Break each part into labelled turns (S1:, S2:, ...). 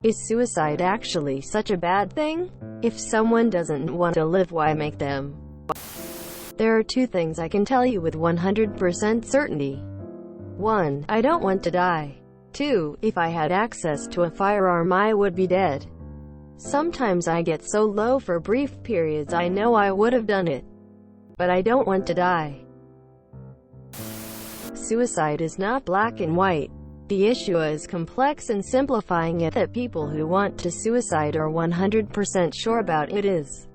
S1: Is suicide actually such a bad thing? If someone doesn't want to live, why make them? There are two things I can tell you with 100% certainty. 1. I don't want to die. 2. If I had access to a firearm, I would be dead. Sometimes I get so low for brief periods I know I would have done it. But I don't want to die. Suicide is not black and white. The issue is complex, and simplifying it that people who want to suicide are 100% sure about it is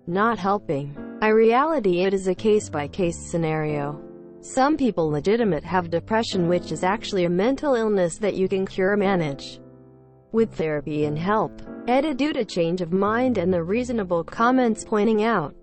S1: not helping. In reality, it is a case-by-case scenario. Some people legitimately have depression, which is actually a mental illness that you can cure, manage with therapy and help. Due to change of mind and the reasonable comments pointing out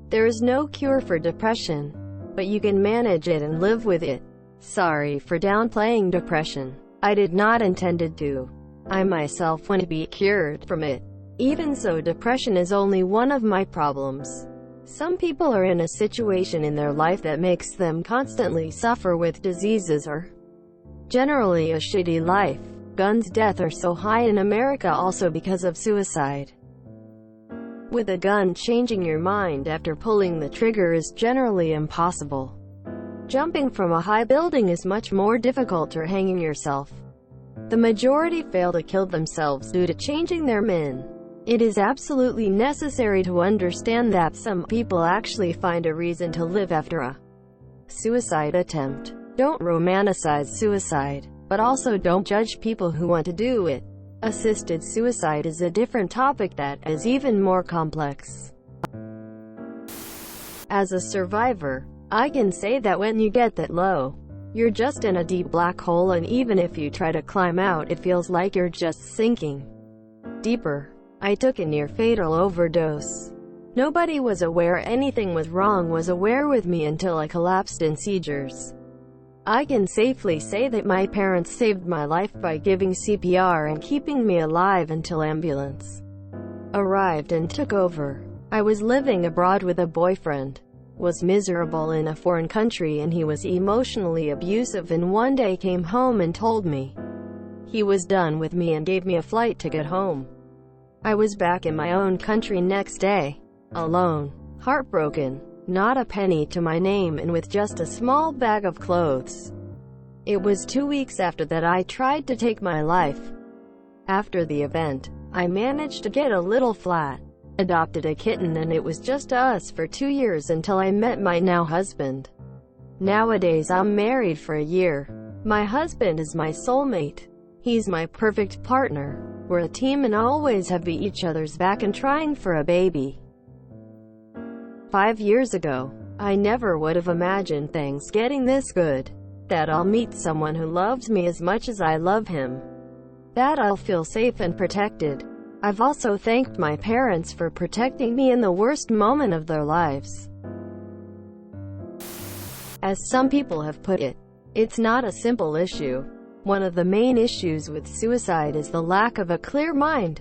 S1: there is no cure for depression, but you can manage it and live with it. Sorry for downplaying depression. I did not intended to. I myself want to be cured from it. Even so, depression is only one of my problems. Some people are in a situation in their life that makes them constantly suffer with diseases or generally a shitty life. Guns death are so high in America also because of suicide. With a gun, changing your mind after pulling the trigger is generally impossible. Jumping from a high building is much more difficult, or hanging yourself. The majority fail to kill themselves due to changing their mind. It is absolutely necessary to understand that some people actually find a reason to live after a suicide attempt. Don't romanticize suicide, but also don't judge people who want to do it. Assisted suicide is a different topic that is even more complex. As a survivor, I can say that when you get that low, you're just in a deep black hole, and even if you try to climb out, it feels like you're just sinking deeper. I took a near-fatal overdose. Nobody was aware anything was wrong with me until I collapsed in seizures. I can safely say that my parents saved my life by giving CPR and keeping me alive until ambulance arrived and took over. I was living abroad with a boyfriend, was miserable in a foreign country, and he was emotionally abusive, and one day came home and told me he was done with me and gave me a flight ticket home. I was back in my own country next day, alone, heartbroken, not a penny to my name, and with just a small bag of clothes. It was 2 weeks after that I tried to take my life. After the event, I managed to get a little flat, adopted a kitten, and it was just us for 2 years until I met my now husband. Nowadays I'm married for a year. My husband is my soulmate. He's my perfect partner. We're a team and always have each other's back and trying for a baby. 5 years ago, I never would have imagined things getting this good. That I'll meet someone who loves me as much as I love him. That I'll feel safe and protected. I've also thanked my parents for protecting me in the worst moment of their lives. As some people have put it, it's not a simple issue. One of the main issues with suicide is the lack of a clear mind.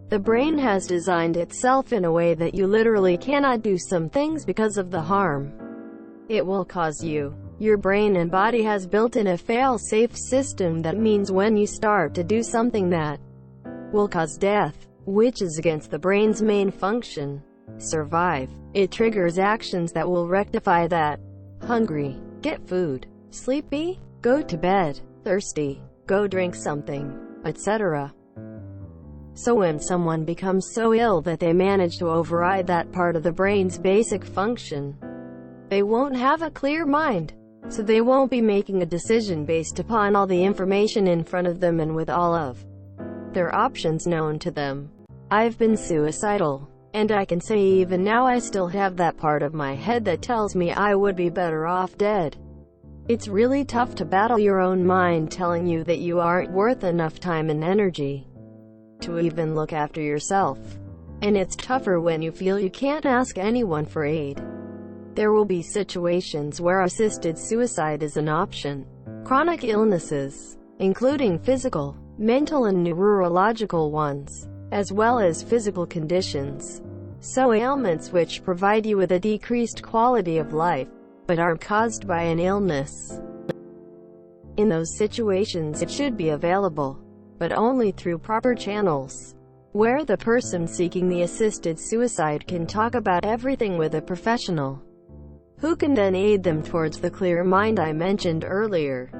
S1: The brain has designed itself in a way that you literally cannot do some things because of the harm it will cause you. Your brain and body has built in a fail-safe system that means when you start to do something that will cause death, which is against the brain's main function, survive, it triggers actions that will rectify that. Hungry, get food. Sleepy, go to bed. Thirsty, go drink something, etc. So when someone becomes so ill that they manage to override that part of the brain's basic function, they won't have a clear mind. So they won't be making a decision based upon all the information in front of them and with all of their options known to them. I've been suicidal, and I can say even now I still have that part of my head that tells me I would be better off dead. It's really tough to battle your own mind telling you that you aren't worth enough time and energy to even look after yourself. And it's tougher when you feel you can't ask anyone for aid. There will be situations where assisted suicide is an option. Chronic illnesses, including physical, mental and neurological ones, as well as physical conditions. So ailments which provide you with a decreased quality of life, but aren't caused by an illness. In those situations it should be available. but only through proper channels, where the person seeking the assisted suicide can talk about everything with a professional, who can then aid them towards the clear mind I mentioned earlier.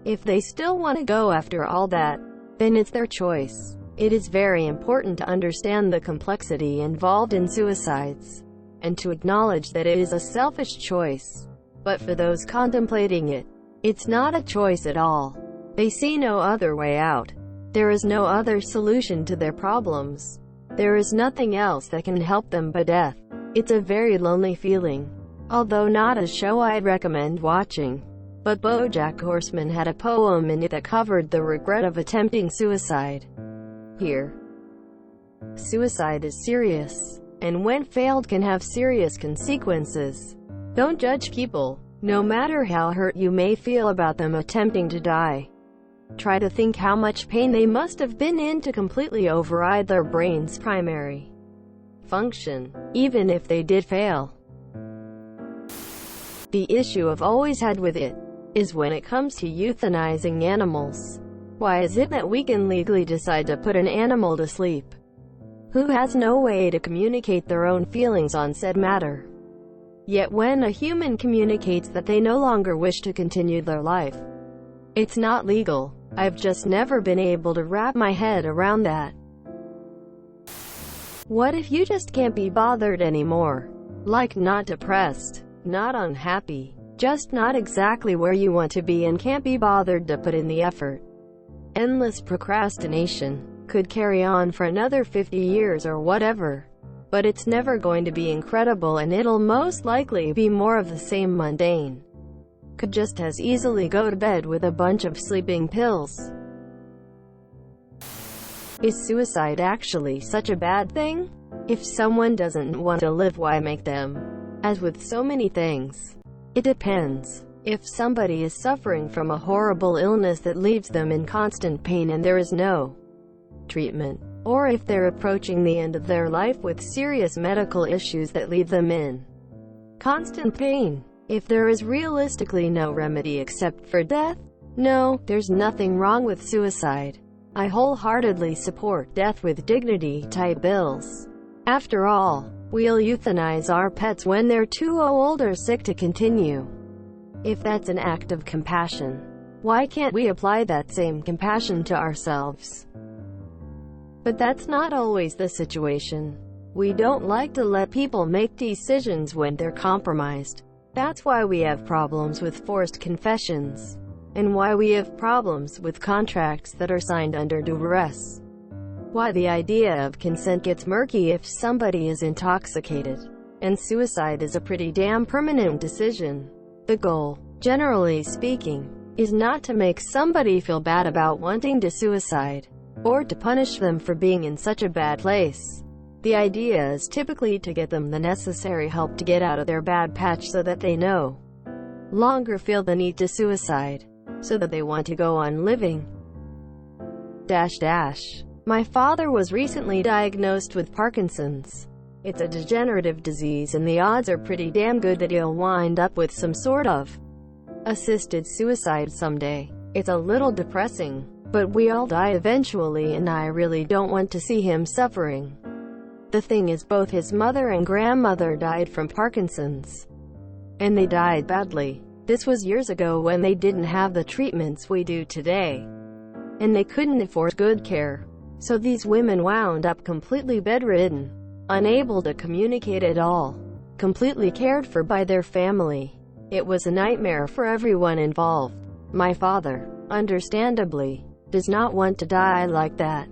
S1: If they still want to go after all that, then it's their choice. It is very important to understand the complexity involved in suicides, and to acknowledge that it is a selfish choice. But for those contemplating it, it's not a choice at all. They see no other way out. There is no other solution to their problems. There is nothing else that can help them but death. It's a very lonely feeling, although not a show I'd recommend watching. But BoJack Horseman had a poem in it that covered the regret of attempting suicide. Here, suicide is serious, and when failed can have serious consequences. Don't judge people, no matter how hurt you may feel about them attempting to die. Try to think how much pain they must have been in to completely override their brain's primary function, even if they did fail. The issue I've always had with it is when it comes to euthanizing animals. Why is it that we can legally decide to put an animal to sleep, who has no way to communicate their own feelings on said matter? Yet when a human communicates that they no longer wish to continue their life, it's not legal. I've just never been able to wrap my head around that. What if you just can't be bothered anymore? Like, not depressed, not unhappy, just not exactly where you want to be and can't be bothered to put in the effort. Endless procrastination could carry on for another 50 years or whatever, but it's never going to be incredible, and it'll most likely be more of the same mundane. Could just as easily go to bed with a bunch of sleeping pills. Is suicide actually such a bad thing? If someone doesn't want to live, why make them? As with so many things, it depends. If somebody is suffering from a horrible illness that leaves them in constant pain and there is no treatment, or if they're approaching the end of their life with serious medical issues that leave them in constant pain, if there is realistically no remedy except for death, no, there's nothing wrong with suicide. I wholeheartedly support death with dignity type bills. After all, we'll euthanize our pets when they're too old or sick to continue. If that's an act of compassion, why can't we apply that same compassion to ourselves? But that's not always the situation. We don't like to let people make decisions when they're compromised. That's why we have problems with forced confessions, and why we have problems with contracts that are signed under duress. Why the idea of consent gets murky if somebody is intoxicated, and suicide is a pretty damn permanent decision. The goal, generally speaking, is not to make somebody feel bad about wanting to suicide, or to punish them for being in such a bad place. The idea is typically to get them the necessary help to get out of their bad patch so that they no longer feel the need to suicide, so that they want to go on living. My father was recently diagnosed with Parkinson's. It's a degenerative disease, and the odds are pretty damn good that he'll wind up with some sort of assisted suicide someday. It's a little depressing, but we all die eventually, and I really don't want to see him suffering. The thing is, both his mother and grandmother died from Parkinson's, and they died badly. This was years ago when they didn't have the treatments we do today, and they couldn't afford good care. So these women wound up completely bedridden, unable to communicate at all, completely cared for by their family. It was a nightmare for everyone involved. My father, understandably, does not want to die like that.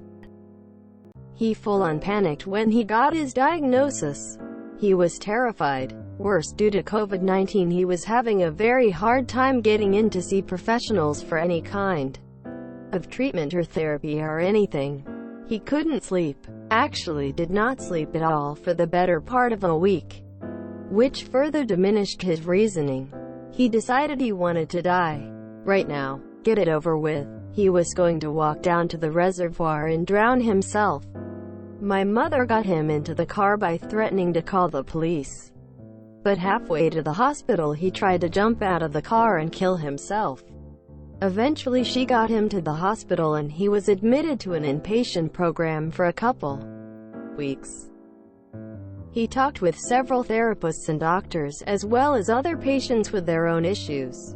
S1: He full-on panicked when he got his diagnosis. He was terrified. Worse, due to COVID-19, he was having a very hard time getting in to see professionals for any kind of treatment or therapy or anything. He couldn't sleep, actually did not sleep at all for the better part of a week, which further diminished his reasoning. He decided he wanted to die. Right now. Get it over with. He was going to walk down to the reservoir and drown himself. My mother got him into the car by threatening to call the police. But halfway to the hospital, he tried to jump out of the car and kill himself. Eventually she got him to the hospital and he was admitted to an inpatient program for a couple weeks. He talked with several therapists and doctors, as well as other patients with their own issues.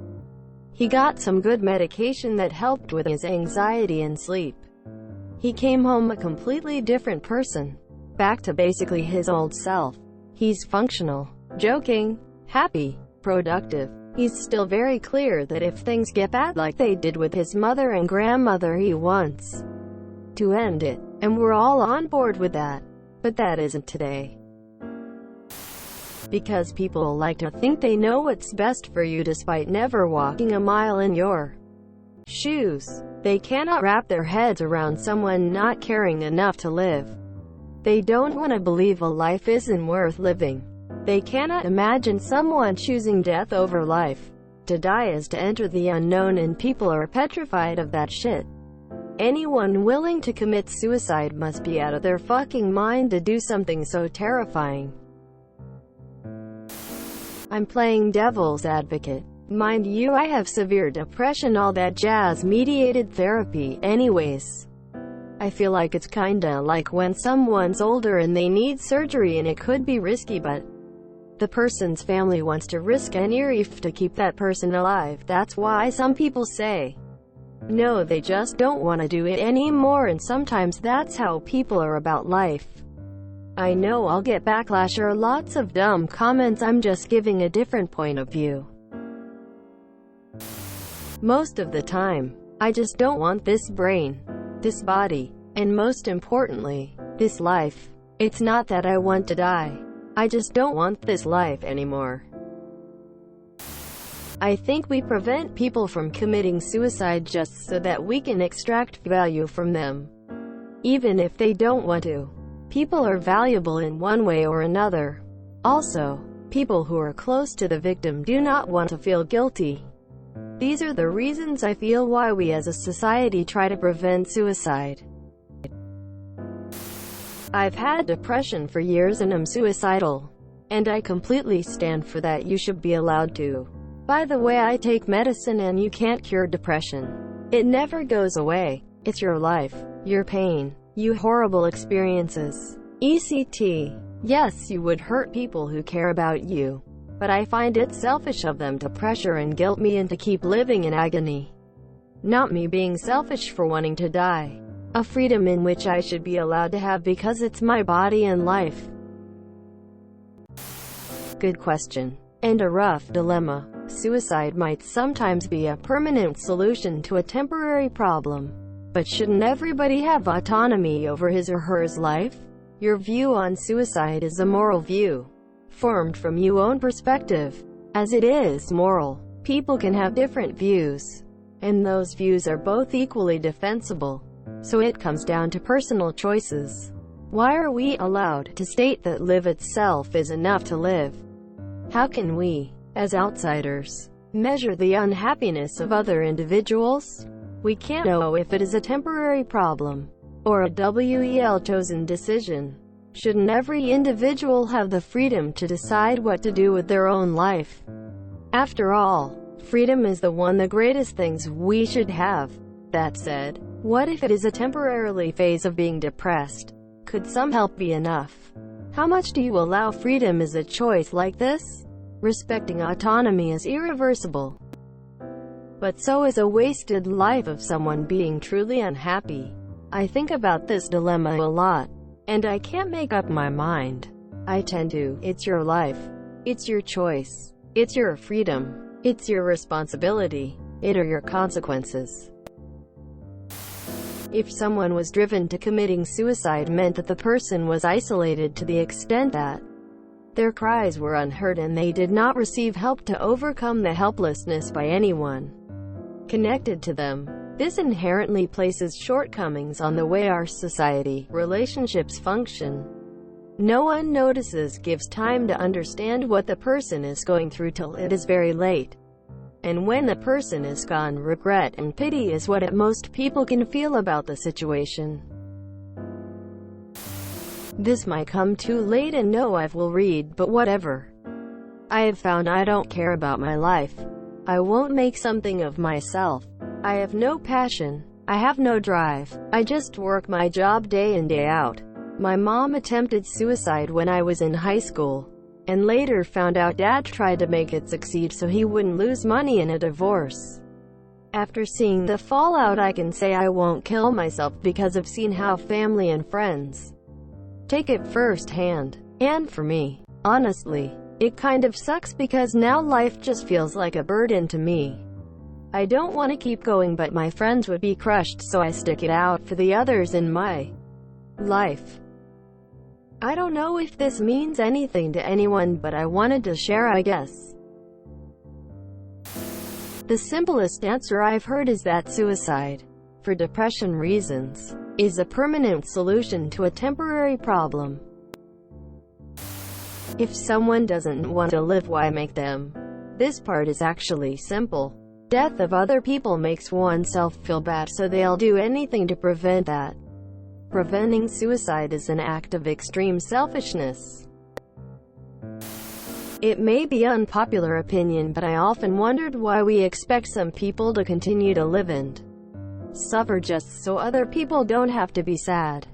S1: He got some good medication that helped with his anxiety and sleep. He came home a completely different person, back to basically his old self. He's functional, joking, happy, productive. He's still very clear that if things get bad like they did with his mother and grandmother, he wants to end it. And we're all on board with that. But that isn't today. Because people like to think they know what's best for you despite never walking a mile in your shoes. They cannot wrap their heads around someone not caring enough to live. They don't want to believe a life isn't worth living. They cannot imagine someone choosing death over life. To die is to enter the unknown, and people are petrified of that shit. Anyone willing to commit suicide must be out of their fucking mind to do something so terrifying. I'm playing devil's advocate. Mind you, I have severe depression, all that jazz, mediated therapy. Anyways, I feel like it's kinda like when someone's older and they need surgery, and it could be risky, but the person's family wants to risk any grief to keep that person alive. That's why some people say no, they just don't want to do it anymore, and sometimes that's how people are about life. I know I'll get backlash or lots of dumb comments. I'm just giving a different point of view. Most of the time, I just don't want this brain, this body, and most importantly, this life. It's not that I want to die. I just don't want this life anymore. I think we prevent people from committing suicide just so that we can extract value from them, even if they don't want to. People are valuable in one way or another. Also, people who are close to the victim do not want to feel guilty. These are the reasons I feel why we as a society try to prevent suicide. I've had depression for years and am suicidal. And I completely stand for that. You should be allowed to. By the way, I take medicine and you can't cure depression. It never goes away. It's your life, your pain, your horrible experiences. ECT. Yes, you would hurt people who care about you. But I find it selfish of them to pressure and guilt me into keep living in agony. Not me being selfish for wanting to die. A freedom in which I should be allowed to have because it's my body and life. Good question. And a rough dilemma. Suicide might sometimes be a permanent solution to a temporary problem. But shouldn't everybody have autonomy over his or her life? Your view on suicide is a moral view, formed from your own perspective. As it is moral, people can have different views, and those views are both equally defensible. So it comes down to personal choices. Why are we allowed to state that live itself is enough to live? How can we, as outsiders, measure the unhappiness of other individuals? We can't know if it is a temporary problem, or a well-chosen decision. Shouldn't every individual have the freedom to decide what to do with their own life? After all, freedom is one of the greatest things we should have. That said, what if it is a temporary phase of being depressed? Could some help be enough? How much do you allow freedom as a choice like this? Respecting autonomy is irreversible. But so is a wasted life of someone being truly unhappy. I think about this dilemma a lot, and I can't make up my mind. I tend to. It's your life. It's your choice. It's your freedom. It's your responsibility. It are your consequences. If someone was driven to committing suicide meant that the person was isolated to the extent that their cries were unheard and they did not receive help to overcome the helplessness by anyone connected to them. This inherently places shortcomings on the way our society, relationships function. No one notices, gives time to understand what the person is going through till it is very late. And when the person is gone, regret and pity is what most people can feel about the situation. This might come too late and no I will read, but whatever. I have found I don't care about my life. I won't make something of myself. I have no passion. I have no drive. I just work my job day in day out. My mom attempted suicide when I was in high school, and later found out Dad tried to make it succeed so he wouldn't lose money in a divorce. After seeing the fallout, I can say I won't kill myself because I've seen how family and friends take it firsthand. And for me, honestly, it kind of sucks because now life just feels like a burden to me. I don't want to keep going, but my friends would be crushed, so I stick it out for the others in my life. I don't know if this means anything to anyone, but I wanted to share, I guess. The simplest answer I've heard is that suicide, for depression reasons, is a permanent solution to a temporary problem. If someone doesn't want to live, why make them? This part is actually simple. Death of other people makes oneself feel bad, so they'll do anything to prevent that. Preventing suicide is an act of extreme selfishness. It may be unpopular opinion, but I often wondered why we expect some people to continue to live and suffer just so other people don't have to be sad.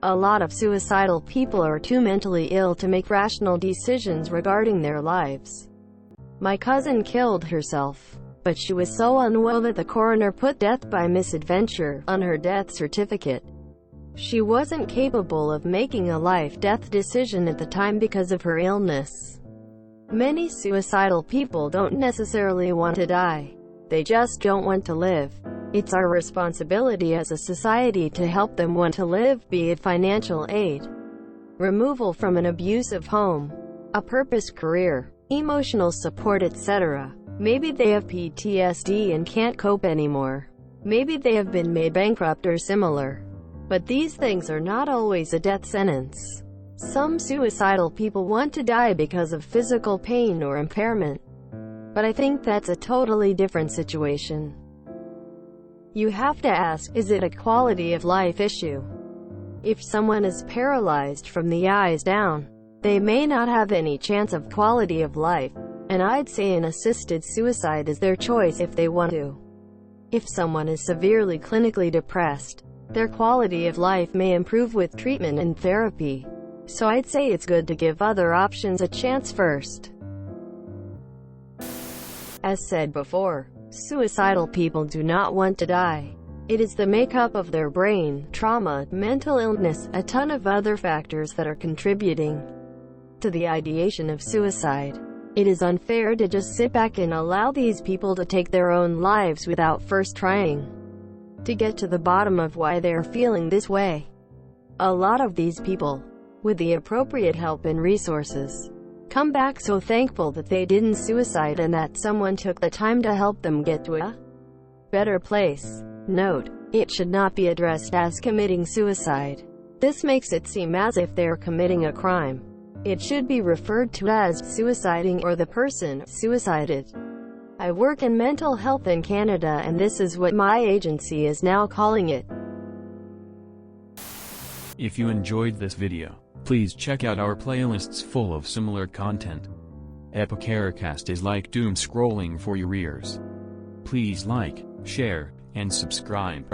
S1: A lot of suicidal people are too mentally ill to make rational decisions regarding their lives. My cousin killed herself, but she was so unwell that the coroner put death by misadventure on her death certificate. She wasn't capable of making a life-death decision at the time because of her illness. Many suicidal people don't necessarily want to die. They just don't want to live. It's our responsibility as a society to help them want to live, be it financial aid, removal from an abusive home, a purpose career, emotional support, etc. Maybe they have PTSD and can't cope anymore. Maybe they have been made bankrupt or similar. But these things are not always a death sentence. Some suicidal people want to die because of physical pain or impairment. But I think that's a totally different situation. You have to ask, is it a quality of life issue? If someone is paralyzed from the eyes down, they may not have any chance of quality of life, and I'd say an assisted suicide is their choice if they want to. If someone is severely clinically depressed, their quality of life may improve with treatment and therapy. So I'd say it's good to give other options a chance first. As said before, suicidal people do not want to die. It is the makeup of their brain, trauma, mental illness, a ton of other factors that are contributing to the ideation of suicide. It is unfair to just sit back and allow these people to take their own lives without first trying to get to the bottom of why they're feeling this way. A lot of these people, with the appropriate help and resources, come back so thankful that they didn't suicide and that someone took the time to help them get to a better place. Note: it should not be addressed as committing suicide. This makes it seem as if they're committing a crime. It should be referred to as suiciding or the person suicided. I work in mental health in Canada, and this is what my agency is now calling it.
S2: If you enjoyed this video, please check out our playlists full of similar content. TooAfraidToAsk is like doom scrolling for your ears. Please like, share, and subscribe.